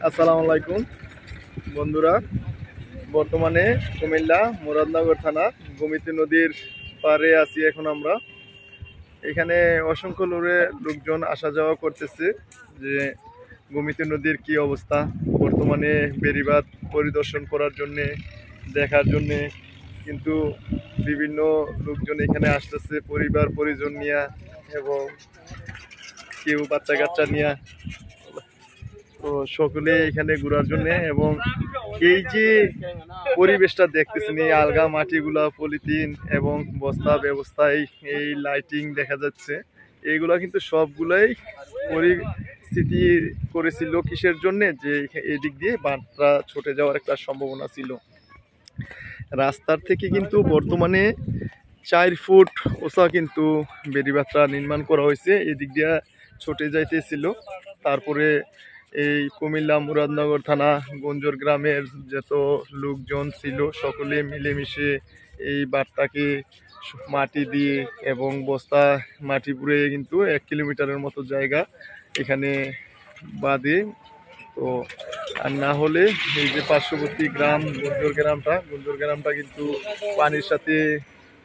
আসসালামু আলাইকুম বন্ধুরা। বর্তমানে কুমিল্লা মুরাদনগর থানা গোমতী নদীর পাড়ে আছি। এখন আমরা এখানে অসংখ্য লোকজন আসা যাওয়া করতেছে যে গোমতী নদীর কি অবস্থা বর্তমানে বেড়িবাঁধ পরিদর্শন করার জন্যে, দেখার জন্যে কিন্তু বিভিন্ন লোকজন এখানে আসতেছে পরিবার পরিজন নিয়ে এবং কেউ বাচ্চা কাচ্চা নিয়ে। তো সকলে এখানে ঘোরার জন্য এবং এই যে পরিবেশটা দেখতেছেন, এই আলগা মাটিগুলা, পলিথিন এবং বস্তা ব্যবস্থায় এই লাইটিং দেখা যাচ্ছে, এইগুলা কিন্তু সবগুলাই পরিস্থিতি করেছিল কিসের জন্য, যে এদিক দিয়ে বাঁধটা ছুটে যাওয়ার একটা সম্ভাবনা ছিল। রাস্তার থেকে কিন্তু বর্তমানে 4 ফুট ওসা কিন্তু বেড়িবাঁধটা নির্মাণ করা হয়েছে, এদিক দিয়ে ছুটে যাইতেছিল। তারপরে এই কুমিল্লা মুরাদনগর থানা গঞ্জর গ্রামের যত লোকজন ছিল সকলে মিলেমিশে এই বাঁধটাকে মাটি দিয়ে এবং বস্তা মাটি পুড়ে কিন্তু 1 কিলোমিটারের মতো জায়গা এখানে বাঁধে। তো আর না হলে এই যে পার্শ্ববর্তী গ্রাম গঞ্জর গ্রামটা কিন্তু পানির সাথে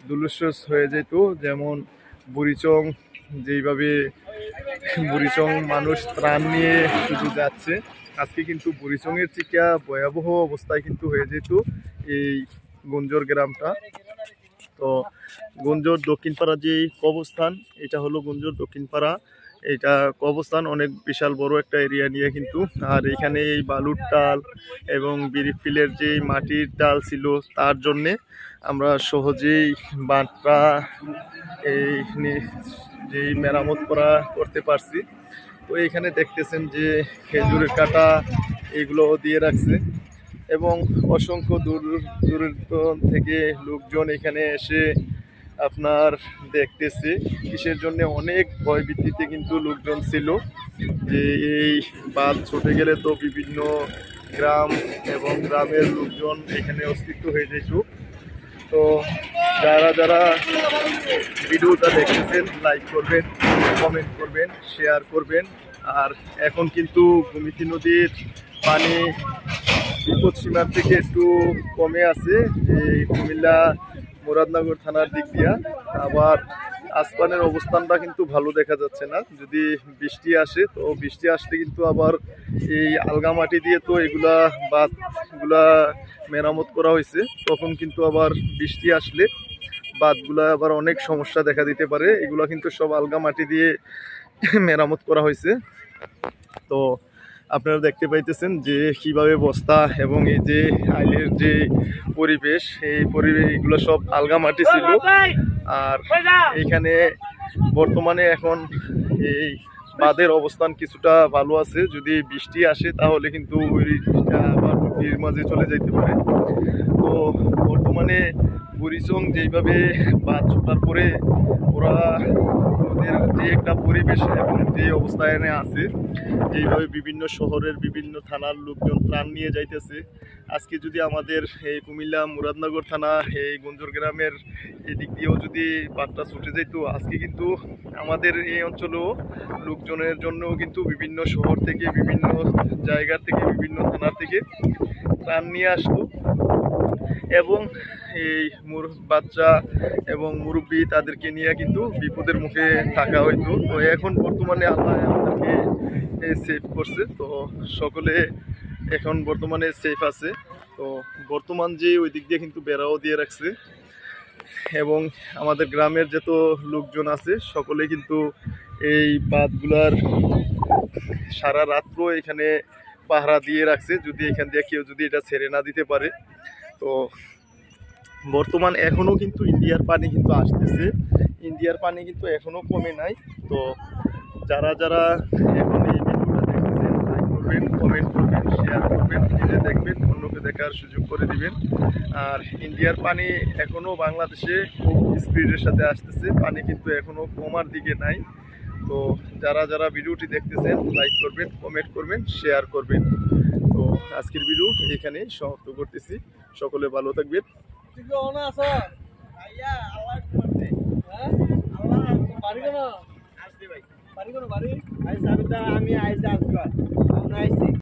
দুলুশস হয়ে যেত। যেমন বুড়িচং, যেইভাবে বুড়িচং মানুষ ত্রাণ নিয়ে শুধু যাচ্ছে, আজকে কিন্তু বুড়িচংয়ের চিকা ভয়াবহ অবস্থায় কিন্তু হয়ে যেত এই গঞ্জর গ্রামটা। তো গঞ্জর দক্ষিণপাড়া যে কবরস্থান, এটা হলো গঞ্জর দক্ষিণপাড়া। এটা কবরস্থান অনেক বিশাল বড় একটা এরিয়া নিয়ে কিন্তু। আর এখানে এই বালুর টাল এবং বিরিফিলের যে মাটির টাল ছিল তার জন্যে আমরা সহজেই বাঁধটা এই যেই মেরামত করতে পারছি। তো এখানে দেখতেছেন যে খেজুরের কাটা এগুলো দিয়ে রাখছে এবং অসংখ্য দূরান্ত থেকে লোকজন এখানে এসে আপনার দেখতেছে। কিসের জন্য? অনেক ভয়ভীতিতে কিন্তু লোকজন ছিল যে এই বাঁধ ছুটে গেলে তো বিভিন্ন গ্রাম এবং গ্রামের লোকজন এখানে অস্তিত্ব হয়ে যেত। তো যারা যারা ভিডিওটা দেখতেছেন লাইক করবেন, কমেন্ট করবেন, শেয়ার করবেন। আর এখন কিন্তু গোমতী নদীর পানি বিপদসীমার থেকে একটু কমে আছে যে কুমিল্লা মুরাদনগর থানার দিক দিয়া। আবার আসমানের অবস্থানটা কিন্তু ভালো দেখা যাচ্ছে না। যদি বৃষ্টি আসে, তো বৃষ্টি আসলে কিন্তু আবার এই আলগা মাটি দিয়ে তো এগুলা বাঁধগুলা মেরামত করা হয়েছে, তখন কিন্তু আবার বৃষ্টি আসলে বাঁধগুলা আবার অনেক সমস্যা দেখা দিতে পারে। এগুলা কিন্তু সব আলগা মাটি দিয়ে মেরামত করা হয়েছে। তো আপনারা দেখতে পাইতেছেন যে কিভাবে বস্তা এবং এই যে আইলের যে পরিবেশ, এই পরিবেশ এগুলো সব আলগা মাটি ছিল। আর এখানে বর্তমানে এখন এই বাঁধের অবস্থান কিছুটা ভালো আছে। যদি বৃষ্টি আসে তাহলে কিন্তু আবার ঝুঁকির মাঝে চলে যেতে পারে। তো বর্তমানে বুড়িচং যেইভাবে বাঁধ ছোটার পরে ওরা ওদের যে একটা পরিবেশ এবং যে অবস্থানে আছে, যেইভাবে বিভিন্ন শহরের বিভিন্ন থানার লোকজন ত্রাণ নিয়ে যাইতেছে, আজকে যদি আমাদের এই কুমিল্লা মুরাদনগর থানা এই গঞ্জর গ্রামের এদিক দিয়েও যদি বাঁধটা ছুটে যেত, আজকে কিন্তু আমাদের এই অঞ্চলেও লোকজনের জন্যও কিন্তু বিভিন্ন শহর থেকে, বিভিন্ন জায়গা থেকে, বিভিন্ন থানার থেকে ত্রাণ নিয়ে আসতো এবং এই বাচ্চা এবং মুরব্বী তাদেরকে নিয়ে কিন্তু বিপদের মুখে থাকা হইতো। তো এখন বর্তমানে আল্লাহ আমাদেরকে সেফ করছে, তো সকলে এখন বর্তমানে সেফ আছে। তো বর্তমান যে ওই দিক দিয়ে কিন্তু বেড়াও দিয়ে রাখছে এবং আমাদের গ্রামের যত লোকজন আছে সকলে কিন্তু এই বাঁধগুলার সারা রাত্র এখানে পাহারা দিয়ে রাখছে, যদি এখান দিয়ে কেউ যদি এটা ছেড়ে না দিতে পারে। তো বর্তমান এখনও কিন্তু ইন্ডিয়ার পানি কিন্তু আসতেছে, ইন্ডিয়ার পানি কিন্তু এখনও কমে নাই। তো যারা যারা এখন এই ভিডিওটা দেখতেছেন লাইক করবেন, কমেন্ট করবেন, শেয়ার করবেন, নিজে দেখবেন, অন্যকে দেখার সুযোগ করে দিবেন। আর ইন্ডিয়ার পানি এখনও বাংলাদেশে খুব স্পিডের সাথে আসতেছে, পানি কিন্তু এখনও কমার দিকে নাই। তো যারা যারা ভিডিওটি দেখতেছেন লাইক করবেন, কমেন্ট করবেন, শেয়ার করবেন। তো আজকের ভিডিও এখানে সমাপ্ত করতেছি। সকলে ভালো থাকবেন। আমি